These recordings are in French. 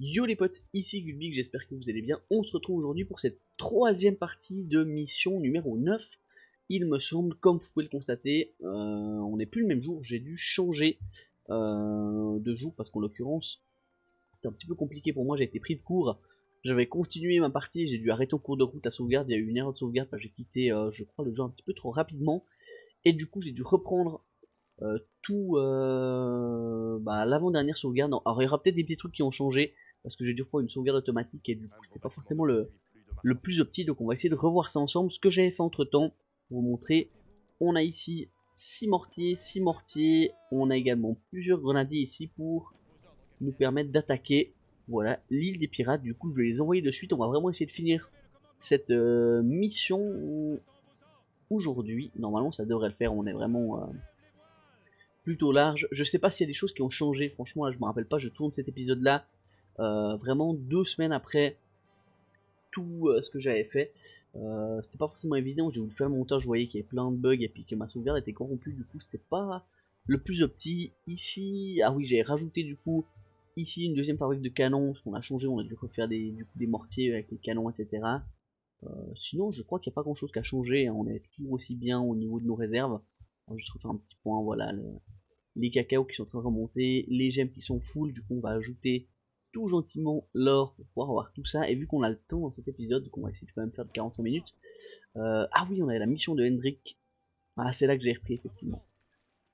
Yo les potes, ici Gulbig, j'espère que vous allez bien. On se retrouve aujourd'hui pour cette troisième partie de mission numéro 9. Il me semble, comme vous pouvez le constater, on n'est plus le même jour. J'ai dû changer de jour parce qu'en l'occurrence, c'était un petit peu compliqué pour moi. J'ai été pris de court. J'avais continué ma partie, j'ai dû arrêter en cours de route à sauvegarde. Il y a eu une erreur de sauvegarde, j'ai quitté, je crois, le jeu un petit peu trop rapidement. Et du coup, j'ai dû reprendre tout l'avant-dernière sauvegarde. Alors il y aura peut-être des petits trucs qui ont changé parce que j'ai dû reprendre une sauvegarde automatique et du coup c'était pas forcément le plus opti, donc on va essayer de revoir ça ensemble. Ce que j'avais fait entre temps pour vous montrer, on a ici 6 mortiers, on a également plusieurs grenadiers ici pour nous permettre d'attaquer voilà l'île des pirates. Du coup je vais les envoyer de suite. On va vraiment essayer de finir cette mission aujourd'hui. Normalement ça devrait le faire, on est vraiment plutôt large. Je sais pas s'il y a des choses qui ont changé, franchement là je me rappelle pas, je tourne cet épisode là vraiment 2 semaines après tout ce que j'avais fait. C'était pas forcément évident, j'ai voulu faire le montage, je voyais qu'il y avait plein de bugs et puis que ma sauvegarde était corrompue, du coup c'était pas le plus opti. Ici, ah oui, j'ai rajouté du coup ici une deuxième fabrique de canons, parce qu'on a changé, on a dû refaire des mortiers avec les canons, etc. Sinon, je crois qu'il n'y a pas grand chose qui a changé, hein. On est toujours aussi bien au niveau de nos réserves. On va juste refaire un petit point, voilà, les cacao qui sont en train de remonter, les gemmes qui sont full, du coup on va ajouter tout gentiment l'or pour pouvoir avoir tout ça, et vu qu'on a le temps dans cet épisode, donc on va essayer de quand même faire de 45 minutes, ah oui, on a la mission de Hendrik, ah c'est là que j'ai repris effectivement,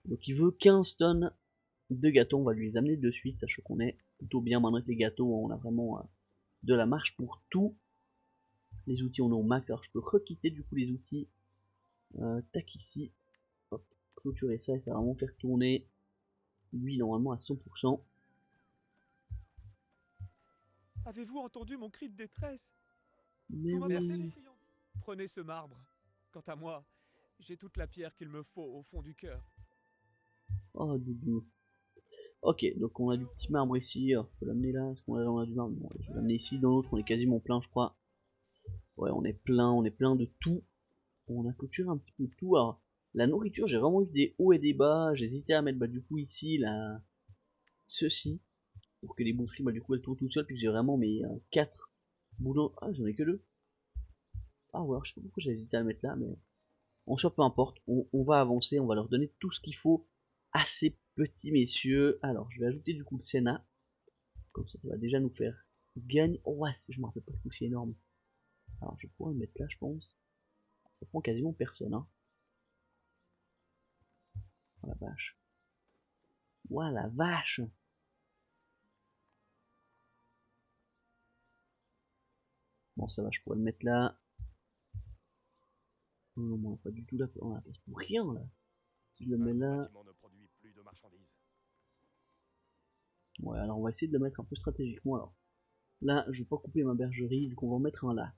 donc il veut 15 tonnes de gâteaux, on va lui les amener de suite, sachant qu'on est plutôt bien maintenant avec les gâteaux, on a vraiment de la marche pour tout, les outils on est au max, alors je peux requitter du coup les outils, tac ici, hop, clôturer ça, et ça va vraiment faire tourner lui normalement à 100%. Avez-vous entendu mon cri de détresse? Mais Vous m'entendez? oui. Prenez ce marbre. Quant à moi, j'ai toute la pierre qu'il me faut au fond du cœur. Oh, doudou. Ok, donc on a du petit marbre ici. Alors, je peux l'amener là. Est-ce qu'on a du marbre? Bon, je vais l'amener ici. Dans l'autre, on est quasiment plein, je crois. Ouais, on est plein de tout. On a clôturé un petit peu tout. Alors, la nourriture, j'ai vraiment eu des hauts et des bas. J'ai hésité à mettre du coup ici là, ceci. Pour que les boucheries, du coup, elles tournent tout seules. Puis j'ai vraiment mes 4 boulots. Ah, j'en ai que 2. Ah, ouais, alors, je sais pas pourquoi j'ai hésité à le mettre là, mais en soi, peu importe. On va avancer. On va leur donner tout ce qu'il faut à ces petits messieurs. Alors, je vais ajouter du coup le Sénat. Comme ça va déjà nous faire gagner. Oh, ouais, je me rappelle pas, c'est aussi énorme. Alors, je vais pouvoir le mettre là, je pense. Ça prend quasiment personne, hein. Oh la vache. Ouais, la vache. Bon, ça va, je pourrais le mettre là. Non, non, pas du tout là. On a la place pour rien là. Si je le mets là. Ouais, alors on va essayer de le mettre un peu stratégiquement. Alors, là, je vais pas couper ma bergerie, donc on va en mettre un là.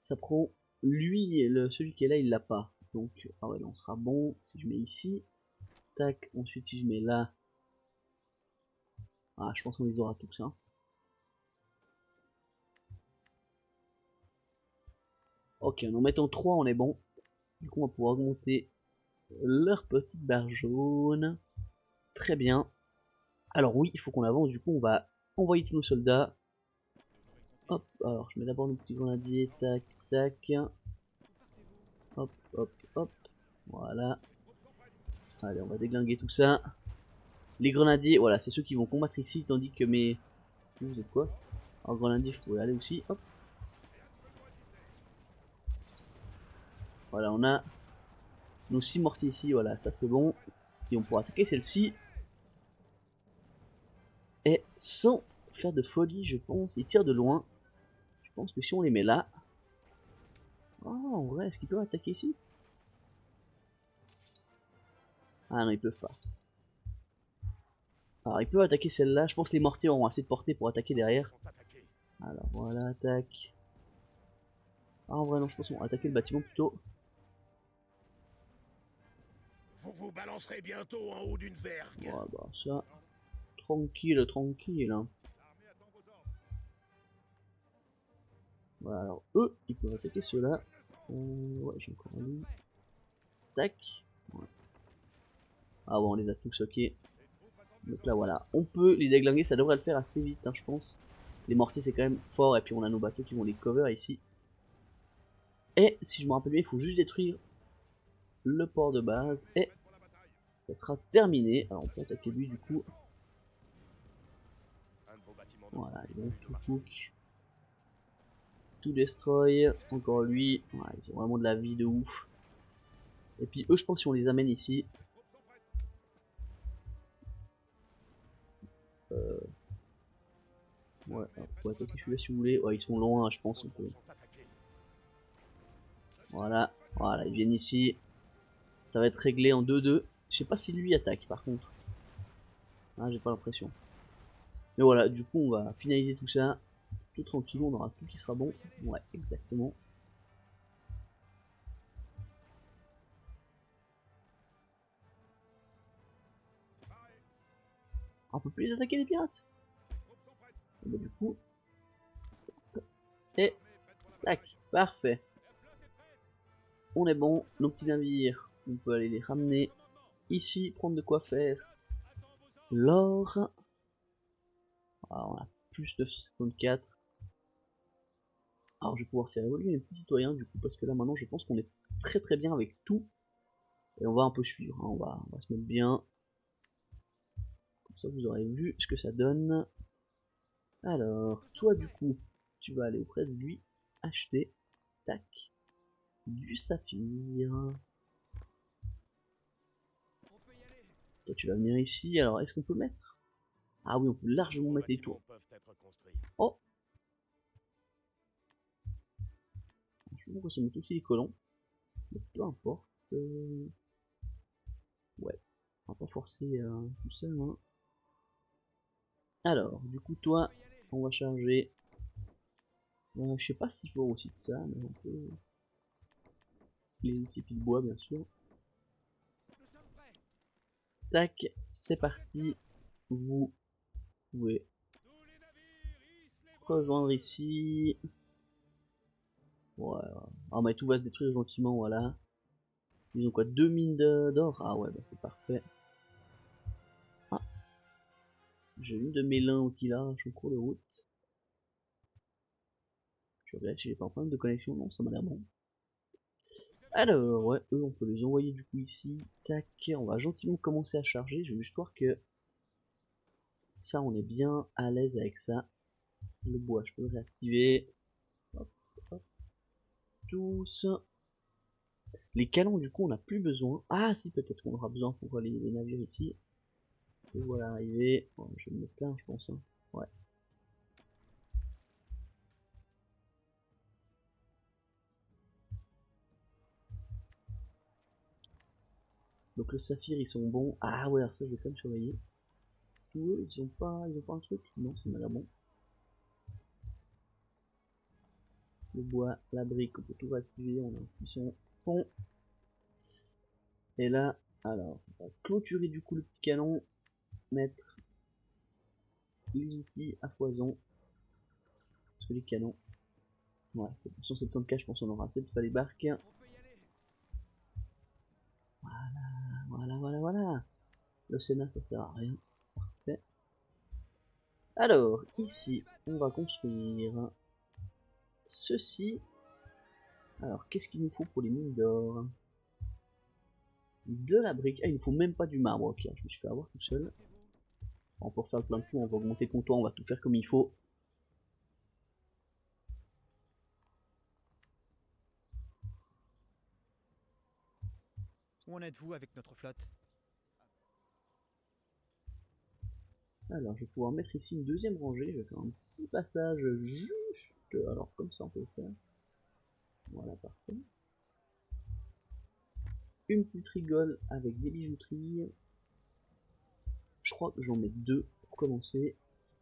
Ça prend. Lui, celui qui est là, il l'a pas. Donc, ah ouais, là, on sera bon. Si je mets ici. Tac, ensuite, si je mets là. Ah, je pense qu'on les aura tous, hein. Ok, en mettant 3, on est bon. Du coup, on va pouvoir augmenter leur petite barre jaune. Très bien. Alors oui, il faut qu'on avance. Du coup, on va envoyer tous nos soldats. Hop, alors je mets d'abord nos petits grenadiers. Tac, tac. Hop, hop, hop. Voilà. Allez, on va déglinguer tout ça. Les grenadiers, voilà, c'est ceux qui vont combattre ici. Tandis que mes... Vous êtes quoi? Alors, grenadier, je pourrais aller aussi. Hop. Voilà, on a nos 6 mortiers ici. Voilà, ça c'est bon. Et on pourra attaquer celle-ci. Et sans faire de folie, je pense. Ils tirent de loin. Je pense que si on les met là... Oh, en vrai, est-ce qu'ils peuvent attaquer ici? Ah non, ils peuvent pas. Alors, ils peuvent attaquer celle-là. Je pense que les mortiers auront assez de portée pour attaquer derrière. Alors, voilà, attaque. Ah, en vrai, non, je pense qu'on va attaquer le bâtiment plutôt. Vous vous balancerez bientôt en haut d'une vergue. Voilà, bah, ça. Tranquille, tranquille. Hein. Voilà, alors, eux, ils peuvent attaquer ceux-là. Ouais, j'ai encore un lit. Tac. Ouais. Ah, bon, on les a tous, ok. Donc là voilà, on peut les déglinguer, ça devrait le faire assez vite hein, je pense. Les mortiers c'est quand même fort et puis on a nos bateaux qui vont les cover ici. Et si je me rappelle bien, il faut juste détruire le port de base et ça sera terminé. Alors on peut attaquer lui du coup. Voilà, ils vont tout cook. Tout destroy. Encore lui. Voilà, ils ont vraiment de la vie de ouf. Et puis eux je pense si on les amène ici. Ouais, alors, faut attaquer celui-là si vous voulez. Ouais, ils sont loin, je pense. On peut... Voilà, voilà, ils viennent ici. Ça va être réglé en 2-2. Je sais pas si lui attaque par contre. Ah, j'ai pas l'impression. Mais voilà, du coup, on va finaliser tout ça. Tout tranquille, on aura tout qui sera bon. Ouais, exactement. On peut plus les attaquer les pirates. Et bah, du coup. Et tac, parfait. On est bon. Nos petits navires, on peut aller les ramener ici, prendre de quoi faire. L'or. Alors, on a plus 954. Alors je vais pouvoir faire évoluer mes petits citoyens du coup parce que là maintenant je pense qu'on est très très bien avec tout. Et on va un peu suivre, hein. On va se mettre bien. Comme ça vous aurez vu ce que ça donne. Alors, toi du coup, tu vas aller auprès de lui, acheter, tac, du saphir. Toi tu vas venir ici, alors est-ce qu'on peut mettre? Ah oui, on peut largement mettre les tours. Oh! Je sais pas pourquoi ça met aussi les colons. Mais peu importe. Ouais, on va pas forcer tout ça, hein. Alors, du coup toi, on va charger. Je sais pas s'il faut aussi de ça, mais on peut. Les outils de bois, bien sûr. Tac, c'est parti. Vous pouvez rejoindre ici. Voilà. Ah, mais tout va se détruire gentiment, voilà. Ils ont quoi? 2 mines d'or? Ah ouais, bah c'est parfait. Ah, j'ai une de mes lins qui lâche en cours de route. Je regarde si j'ai pas un problème de connexion. Non, ça m'a l'air bon. Alors, ouais, eux, on peut les envoyer du coup ici. Tac, on va gentiment commencer à charger. Je veux juste voir que ça, on est bien à l'aise avec ça. Le bois, je peux le réactiver. Hop, hop, tous. Les canons, du coup, on n'a plus besoin. Ah, si, peut-être qu'on aura besoin pour les navires ici. Et voilà, arrivé. Bon, je vais me mettre là, je pense. Hein. Ouais. Donc le saphir, ils sont bons. Ah ouais, alors ça, je vais quand même surveiller. Eux, ils ont pas un truc? Non, ça m'a l'air bon. Le bois, la brique, on peut tout réactiver. On a un puissant pont. Et là, alors, on va clôturer du coup le petit canon. Mettre les outils à foison. Parce que les canons. Ouais, c'est pour 174, je pense qu'on aura assez pour faire les barques. Voilà. Le Sénat, ça sert à rien. Parfait. Alors, ici, on va construire ceci. Alors, qu'est-ce qu'il nous faut pour les mines d'or? De la brique. Ah, il nous faut même pas du marbre. Ok, je me suis fait avoir tout seul. On peut faire plein de coups, on va augmenter le comptoir, on va tout faire comme il faut. Où en êtes-vous avec notre flotte? Alors, je vais pouvoir mettre ici une deuxième rangée. Je vais faire un petit passage juste. Alors, comme ça, on peut le faire. Voilà, parfait. Une petite rigole avec des bijouteries. Je crois que je vais en mettre deux pour commencer.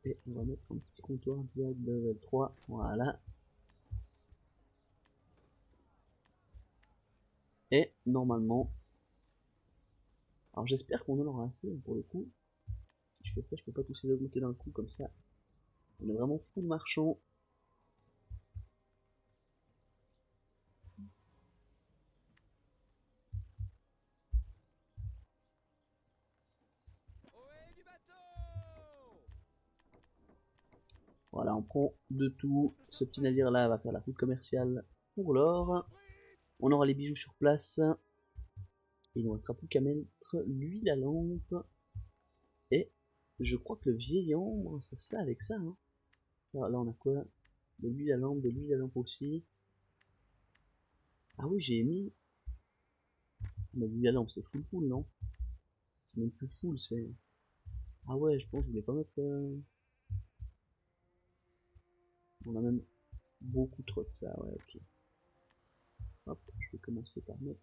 Et on va mettre un petit comptoir direct de level 3. Voilà. Et normalement. Alors j'espère qu'on en aura assez pour le coup. Si je fais ça, je peux pas tous les augmenter d'un coup comme ça. On est vraiment full marchand. Voilà, on prend de tout. Ce petit navire là va faire la route commerciale pour l'or. On aura les bijoux sur place. Et il ne restera plus qu'à mettre l'huile à lampe. Et je crois que le vieil ambre, ça se fait avec ça. Hein. Alors là on a quoi? De l'huile à lampe, de l'huile à lampe aussi. Ah oui, j'ai mis... Mais l'huile à lampe c'est full, non? C'est même plus full, c'est... Ah ouais, je pense que je voulais pas mettre... On a même beaucoup trop de ça, ouais, ok. Hop, je vais commencer par mettre...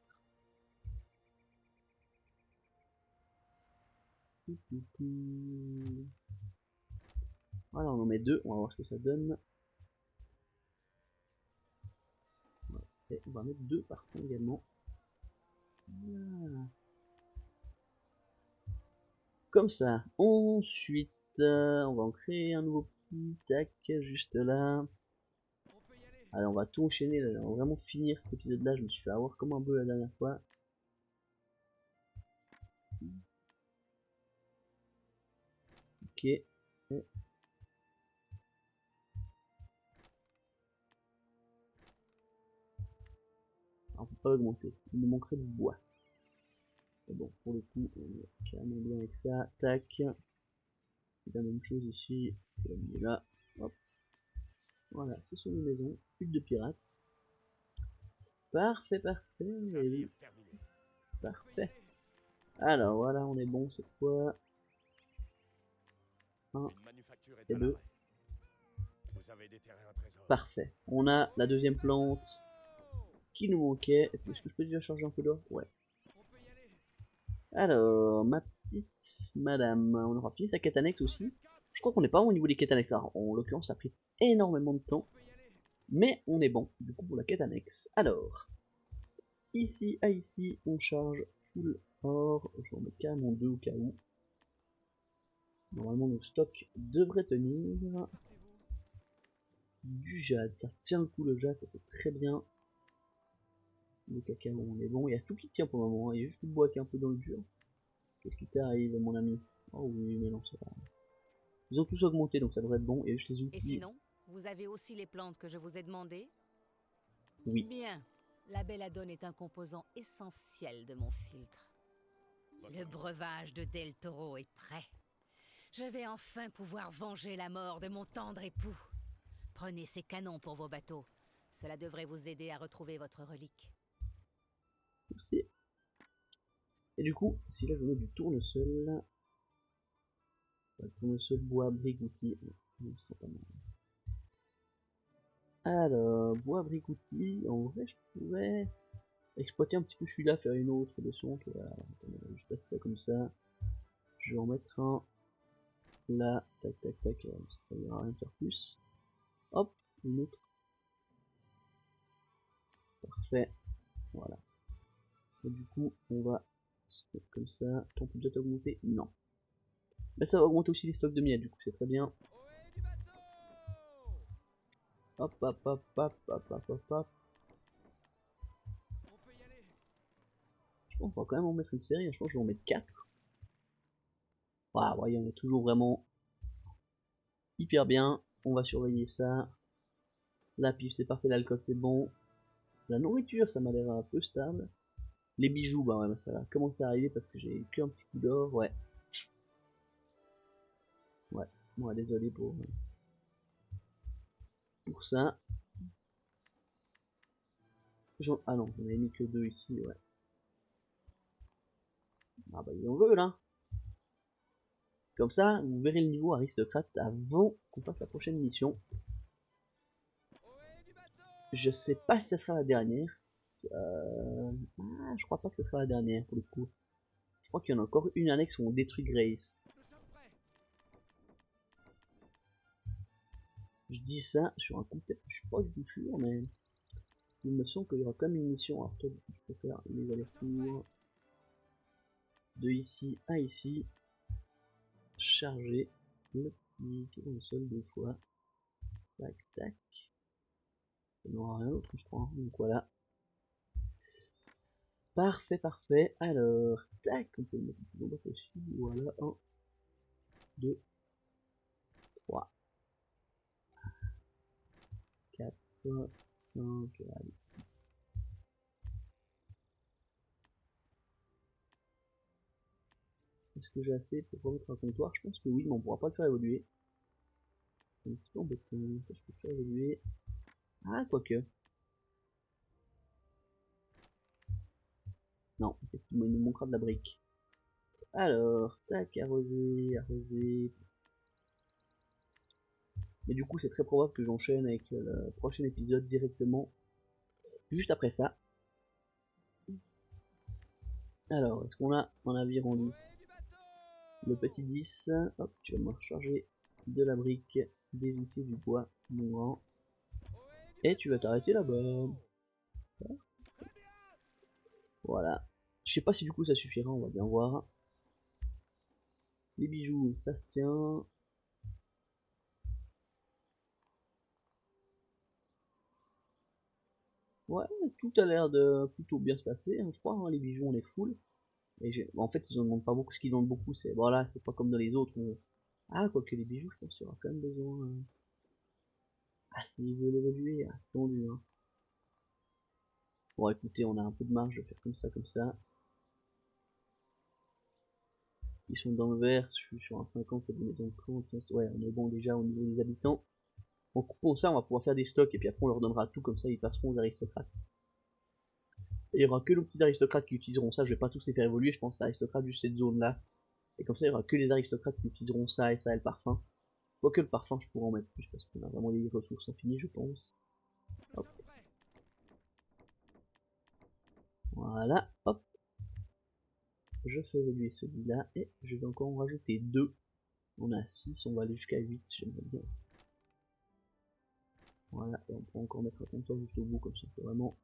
Voilà, on en met deux, on va voir ce que ça donne. Ouais, et on va mettre deux par contre également. Voilà. Comme ça. Ensuite, on va en créer un nouveau petit, tac, juste là. Allez, on va tout enchaîner, là. On va vraiment finir cet épisode là, je me suis fait avoir comme un bœuf la dernière fois. Ok. Et on peut pas l'augmenter, il nous manquerait du bois. Mais bon, pour le coup, on est carrément bien avec ça, tac. C'est la même chose ici, on va le là, hop. Voilà, ce sont nos maisons, hutte de pirates. Parfait, parfait, oui. Parfait. Alors voilà, on est bon cette fois. 1 et 2. Parfait. On a la deuxième plante qui nous manquait. Est-ce que je peux déjà charger un peu d'or? Ouais. Alors, ma petite madame, on aura fini sa quête annexe aussi. Je crois qu'on n'est pas au niveau des quêtes annexes. Alors, en l'occurrence, ça a pris énormément de temps. Mais on est bon, du coup, pour la quête annexe. Alors, ici à ici, on charge full or. J'en mets carrément deux au cas où. Normalement, notre stock devrait tenir. Du jade, ça tient le coup le jade, ça c'est très bien. Le cacao, on est bon. Il y a tout qui tient pour le moment. Il y a juste le bois qui est un peu dans le dur. Qu'est-ce qui t'arrive, mon ami? Oh oui, mais non, ça va. Ils ont tous augmenté, donc ça devrait être bon. Et juste les outils. Et sinon, vous avez aussi les plantes que je vous ai demandées? Oui. Bien. La belladone est un composant essentiel de mon filtre. Le breuvage de Del Toro est prêt. Je vais enfin pouvoir venger la mort de mon tendre époux. Prenez ces canons pour vos bateaux. Cela devrait vous aider à retrouver votre relique. Merci. Et du coup, si là je mets du tournesol. Le tournesol bois brigouti. Ce sera pas mal. Alors, bois brigouti. En vrai, je pourrais exploiter un petit peu celui-là, faire une autre leçon. Voilà. Je passe ça comme ça. Je vais en mettre un là. Tac, tac, tac. Ça ne va rien faire plus. Hop, une autre. Parfait. Voilà. Et du coup, on va se mettre comme ça. On peut peut-être augmenter? Non. Mais ça va augmenter aussi les stocks de miel, du coup, c'est très bien. Hop, hop, hop, hop, hop, hop, hop, hop. Je pense qu'on va quand même en mettre une série. Je pense que je vais en mettre 4. Waouh, voyez, on est toujours vraiment hyper bien. On va surveiller ça. La pif, c'est parfait. L'alcool, c'est bon. La nourriture, ça m'a l'air un peu stable. Les bijoux, bah ouais, ça va commencer à arriver parce que j'ai que un petit coup d'or, ouais. Ouais, moi désolé pour ça. Ah non, j'en ai mis que 2 ici, ouais. Ah bah ils en veulent, hein. Comme ça, vous verrez le niveau aristocrate avant qu'on fasse la prochaine mission. Je sais pas si ça sera la dernière. Je crois pas que ce sera la dernière pour le coup. Je crois qu'il y en a encore une annexe où on détruit Grace. Je dis ça sur un coup de tête, je suis pas du tout sûr, mais il me semble qu'il y aura quand même une mission. Alors toi, je peux faire les allers-retours de ici à ici. Charger le petit tournesol 2 fois. Tac, tac. Il n'y aura rien d'autre, je crois. Donc voilà. Parfait, parfait. Alors, tac, on peut le mettre plus bas possible. Voilà, 1, 2, 3. Toi, 5, allez, 6. Est-ce que j'ai assez pour remettre un comptoir? Je pense que oui, mais on pourra pas le faire évoluer. C'est un petit peu embêtant, ça je peux le faire évoluer. Ah, quoique. Non, effectivement, il nous manquera de la brique. Alors, tac, arroser, arroser. Mais du coup, c'est très probable que j'enchaîne avec le prochain épisode directement. Juste après ça. Alors, est-ce qu'on a un aviron 10? Le petit 10. Hop, tu vas me recharger de la brique, des outils, du bois, mon grand. Et tu vas t'arrêter là-bas. Voilà. Je sais pas si du coup ça suffira, on va bien voir. Les bijoux, ça se tient. Ouais, tout a l'air de plutôt bien se passer, hein, je crois, hein, les bijoux on est full. Et en fait ils en demandent pas beaucoup, ce qu'ils demandent beaucoup c'est, voilà, c'est pas comme dans les autres. Ah, quoique les bijoux, je pense qu'il y aura quand même besoin. Ah, si ils veulent évoluer, attendu, hein. Bon écoutez, on a un peu de marge, je vais faire comme ça, comme ça. Ils sont dans le vert, je suis sur un 50 et des maisons de 30, ouais, on est bon déjà au niveau des habitants. Donc pour ça, on va pouvoir faire des stocks et puis après on leur donnera tout, comme ça ils passeront aux aristocrates. Et il y aura que nos petits aristocrates qui utiliseront ça, je vais pas tous les faire évoluer, je pense à aristocrates juste cette zone là. Et comme ça il y aura que les aristocrates qui utiliseront ça et le parfum. Quoique le parfum je pourrais en mettre plus parce qu'on a vraiment des ressources infinies je pense. Hop. Voilà, hop. Je fais évoluer celui-là et je vais encore en rajouter 2. On a 6, on va aller jusqu'à 8, j'aimerais bien. Voilà, et on peut encore mettre un compteur juste au bout comme ça, c'est vraiment...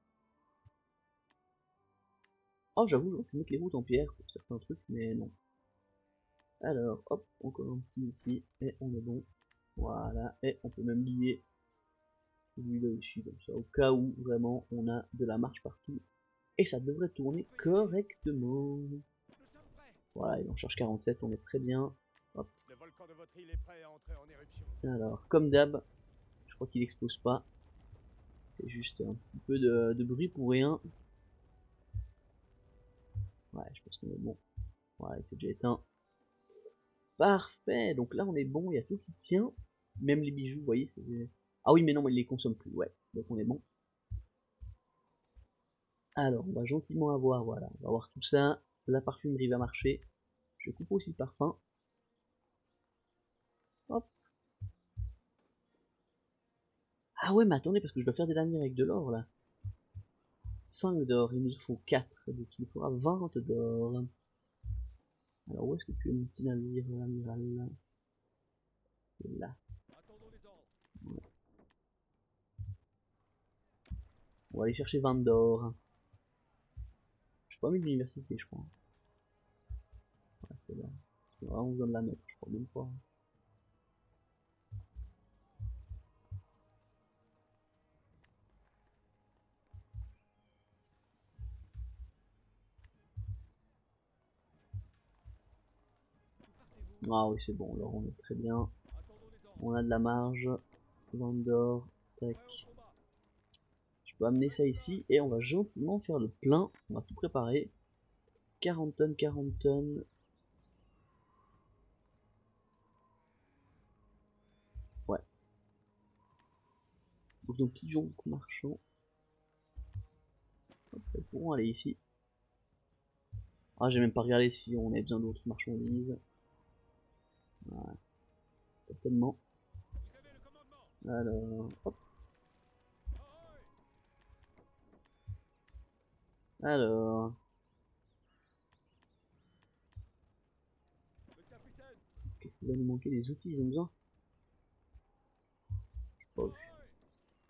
Oh, j'avoue, j'aurais pu mettre les routes en pierre pour certains trucs, mais non. Alors, hop, encore un petit ici, et on est bon. Voilà, et on peut même lier celui-là ici, comme ça, au cas où vraiment on a de la marche partout. Et ça devrait tourner correctement. Voilà, il en charge 47, on est très bien. Hop. Le volcan de votre île est prêt à entrer en éruption. Alors, comme d'hab, je crois qu'il explose pas. C'est juste un petit peu de bruit pour rien. Ouais, je pense qu'on est bon. Voilà, c'est déjà éteint. Parfait, donc là on est bon, il y a tout qui tient. Même les bijoux, vous voyez, c'est... Ah oui, mais non, mais il les consomme plus, ouais. Donc on est bon. Alors, on va gentiment avoir, voilà, on va avoir tout ça. La parfumerie va marcher. Je coupe aussi le parfum. Hop. Ah ouais, mais attendez, parce que je dois faire des lanières avec de l'or, là. 5 d'or, il nous faut 4, donc il nous faudra 20 d'or. Alors, où est-ce que tu es, mon petit navire, amiral? C'est là. Ouais. On va aller chercher 20 d'or. Je suis pas mis de l'université, je crois. Ouais, c'est là. J'ai vraiment besoin de la mettre, je crois même pas. Ah oui, c'est bon, alors on est très bien. On a de la marge. 20 d'or. Tac. Je peux amener ça ici et on va gentiment faire le plein. On va tout préparer. 40 tonnes, 40 tonnes. Ouais. Donc nos petits joncs marchands. Hop, ils pourront aller ici. Ah, j'ai même pas regardé si on avait besoin d'autres marchandises. Ouais. Certainement. Alors, hop. Alors. Qu'est-ce qui va nous manquer? Des outils, ils ont besoin? Oh,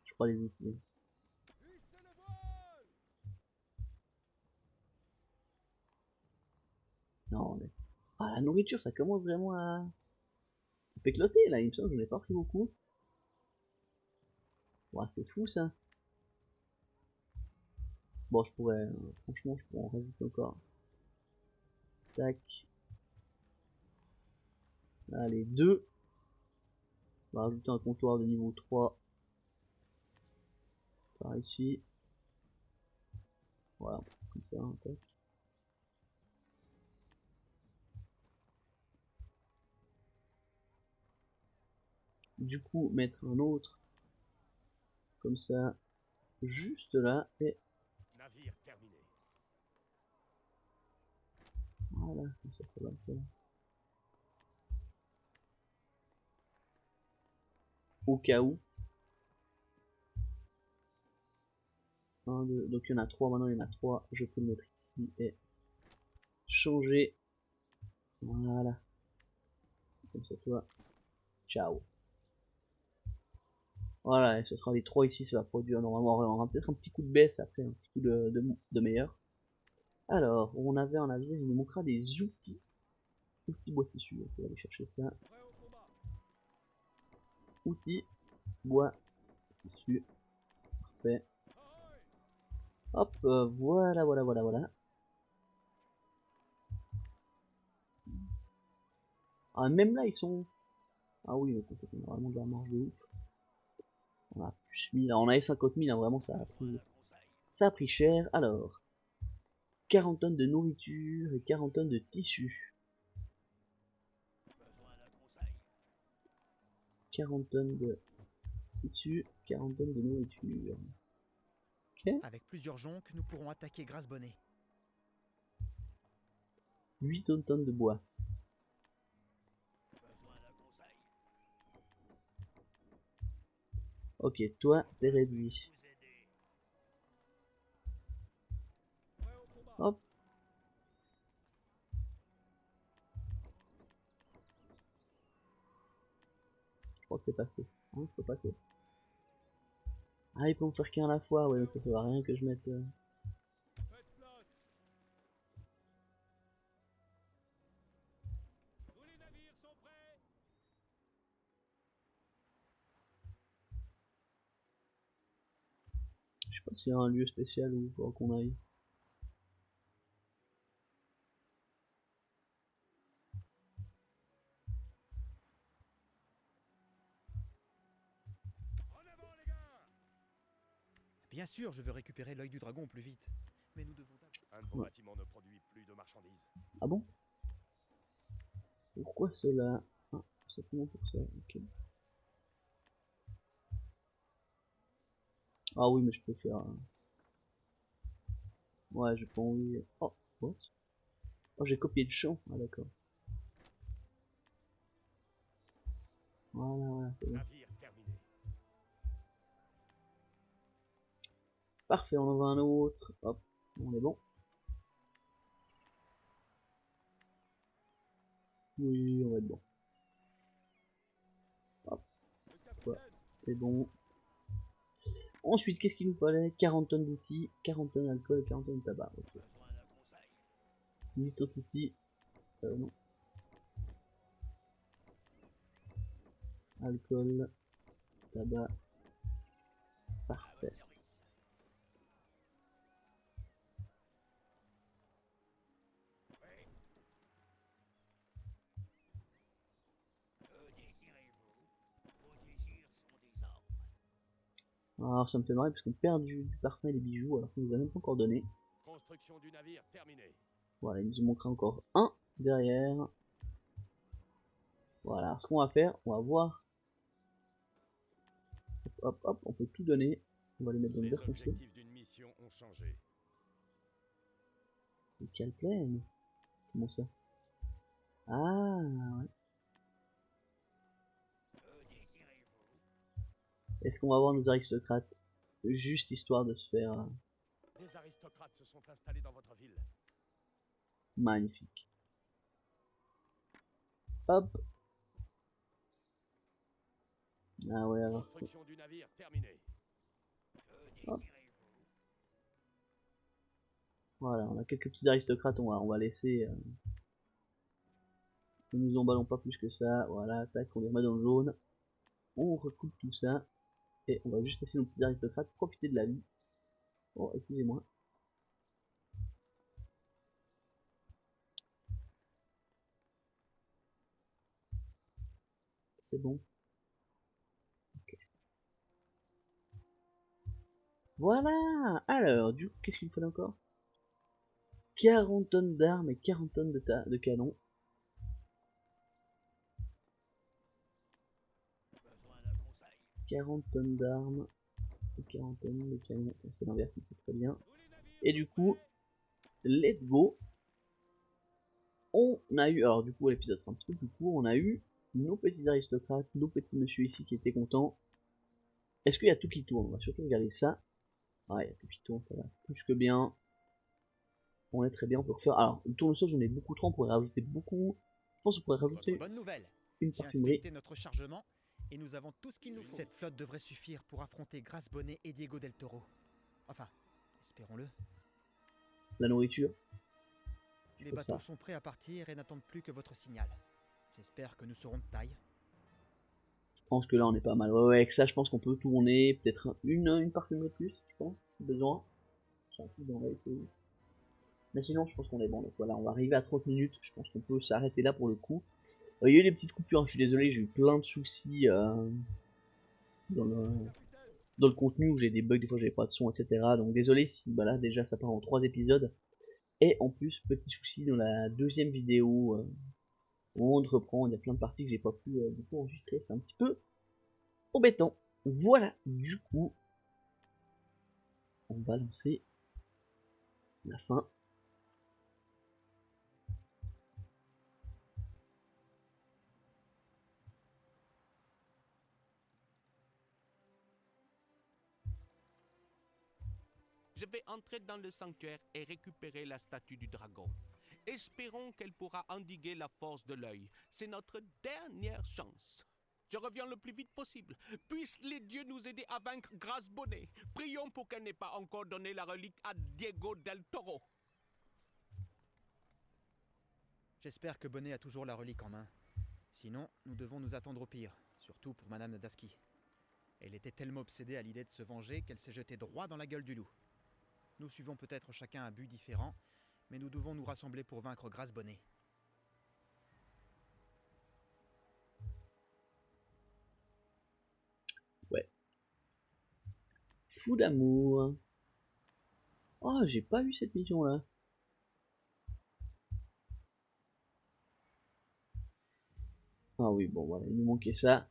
je crois les outils. Non, on est... Ah, la nourriture, ça commence vraiment à pécloter là, il me semble que j'en ai pas pris beaucoup. Ouais, c'est fou ça. Bon, je pourrais, franchement, je pourrais en rajouter encore. Tac. Allez, 2. On va rajouter un comptoir de niveau 3. Par ici. Voilà, comme ça, hein, tac. Du coup, mettre un autre comme ça, juste là, et Navire terminé. voilà, comme ça va le faire. Au cas où. 1, 2, donc il y en a 3, maintenant il y en a 3, je peux le mettre ici et changer. Voilà. Comme ça, toi. Ciao. Voilà, et ce sera les 3 ici, ça va produire normalement, on aura peut-être un petit coup de baisse après, un petit coup de meilleur. Alors, on avait un navire, il nous manquera des outils. Outils bois tissu, on peut aller chercher ça. Outils, bois, tissu, parfait. Hop, voilà, voilà, voilà, voilà. Ah, même là, ils sont... Ah oui, donc on a vraiment de la marge de ouf. On a plus 1000, on avait 50 000, hein, vraiment, ça a pris cher. Alors, 40 tonnes de nourriture et 40 tonnes de tissu. 40 tonnes de tissu, 40 tonnes de nourriture. Ok. Avec plusieurs jonques, nous pourrons attaquer Grasse-Bonnet. 8 tonnes de bois. Ok, toi, t'es réduit. Hop. Je crois que c'est passé. Hein, je peux passer. Ah, il peut en faire qu'un à la fois. Ouais, donc ça sert à rien que je mette... Tous les navires sont prêts. Je sais pas s'il y a un lieu spécial où il faudra qu'on aille. En avant les gars. Bien sûr, je veux récupérer l'œil du dragon au plus vite. Mais nous devons d'abord... Un de vos Ouais. bâtiments ne produit plus de marchandises. Ah bon? Pourquoi cela? Ah, simplement pour ça, ok. Ah oui, mais je peux faire... Ouais, j'ai pas envie... Oh, what? Oh, j'ai copié le champ. Ah d'accord. Voilà, voilà, c'est bon. Navire terminé. Parfait, on en va un autre. Hop, on est bon. Oui, on va être bon. Hop, Le toi, capitaine. c'est bon. Ensuite, qu'est-ce qu'il nous fallait? 40 tonnes d'outils, 40 tonnes d'alcool et 40 tonnes de tabac. Ok. Besoin d'un conseil. 8 tonnes d'outils. Non. Alcool, tabac. À votre Parfait. service. Oui. Que désirez-vous? Vos désirs sont des ordres. Alors, ça me fait marrer parce qu'on perd du parfum et des bijoux alors qu'on nous a même pas encore donné. Construction du navire terminée. Voilà, il nous en manquera encore un derrière. Voilà, alors ce qu'on va faire, on va voir. Hop, hop, hop, on peut tout donner. On va les mettre dans le Les vert foncé. objectifs d'une mission ont changé. Et quelle plaine. Comment ça? Ah, ouais. Que désirez-vous? Est-ce qu'on va voir nos aristocrates? Juste histoire de se faire Des aristocrates se sont installés dans votre ville. magnifique. Hop. Ah ouais, alors. Construction du navire terminée. Que Hop. désirez-vous? Voilà, on a quelques petits aristocrates, on va laisser. Ne nous emballons pas plus que ça. Voilà, tac, on les remet dans le jaune. On recoupe tout ça. Et on va juste laisser nos petits aristocrates profiter de la vie. Oh, excusez-moi. C'est bon. Okay. Voilà. Alors, du coup, qu'est-ce qu'il me faut encore? 40 tonnes d'armes et 40 tonnes de canon. Besoin d'un conseil? 40 tonnes d'armes et 40 tonnes de canon. C'est l'inverse, mais c'est très bien. Et du coup, let's go. On a eu, alors du coup l'épisode sera un petit peu plus court, on a eu nos petits aristocrates, nos petits monsieur ici qui étaient contents. Est-ce qu'il y a tout qui tourne? On va surtout regarder ça. Ah, il y a tout qui tourne, ça va plus que bien. On est très bien, on peut refaire. Alors, le tournesol, j'en ai beaucoup trop, on pourrait rajouter beaucoup. Je pense qu'on pourrait rajouter Votre bonne nouvelle. une J'ai parfumerie. inspecté notre chargement et nous avons tout ce qu'il nous faut. Cette flotte devrait suffire pour affronter Grace Bonnet et Diego del Toro. Enfin, espérons-le. La nourriture. Les Faut bateaux ça. sont prêts à partir et n'attendent plus que votre signal. J'espère que nous serons de taille. Je pense que là on est pas mal. Ouais, ouais, avec ça, je pense qu'on peut tourner peut-être une parfumerie de plus, je pense, si besoin. On va essayer. Mais sinon, je pense qu'on est bon. Donc voilà, on va arriver à 30 minutes. Je pense qu'on peut s'arrêter là pour le coup. Il y a eu des petites coupures, hein, je suis désolé, j'ai eu plein de soucis dans le contenu où j'ai des bugs, des fois j'avais pas de son, etc. Donc désolé si bah là déjà ça part en 3 épisodes. Et en plus, petit souci dans la deuxième vidéo où on reprend, il y a plein de parties que j'ai pas pu du coup enregistrer, c'est un petit peu embêtant. Voilà, du coup, on va lancer la fin. Je vais entrer dans le sanctuaire et récupérer la statue du dragon. Espérons qu'elle pourra endiguer la force de l'œil. C'est notre dernière chance. Je reviens le plus vite possible. Puissent les dieux nous aider à vaincre Grace Bonnet. Prions pour qu'elle n'ait pas encore donné la relique à Diego del Toro. J'espère que Bonnet a toujours la relique en main. Sinon, nous devons nous attendre au pire, surtout pour Madame Nadaski. Elle était tellement obsédée à l'idée de se venger qu'elle s'est jetée droit dans la gueule du loup. Nous suivons peut-être chacun un but différent, mais nous devons nous rassembler pour vaincre Grace Bonnet. Ouais. Fou d'amour. Oh, j'ai pas vu cette mission là. Ah oui, bon voilà, il nous manquait ça.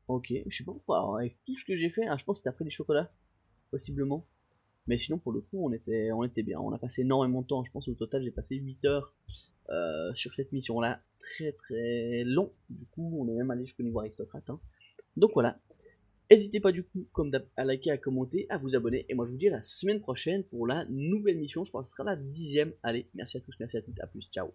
Ok, je sais pas pourquoi, alors, avec tout ce que j'ai fait, je pense que c'était après les chocolats, possiblement. Mais sinon, pour le coup, on était bien. On a passé énormément de temps. Je pense au total, j'ai passé 8 heures sur cette mission-là. Très très long. Du coup, on est même allé jusqu'au niveau aristocrate. Hein. Donc voilà. N'hésitez pas du coup, comme d'hab, à liker, à commenter, à vous abonner. Et moi, je vous dis à la semaine prochaine pour la nouvelle mission. Je pense que ce sera la 10e. Allez, merci à tous, merci à toutes. À plus. Ciao.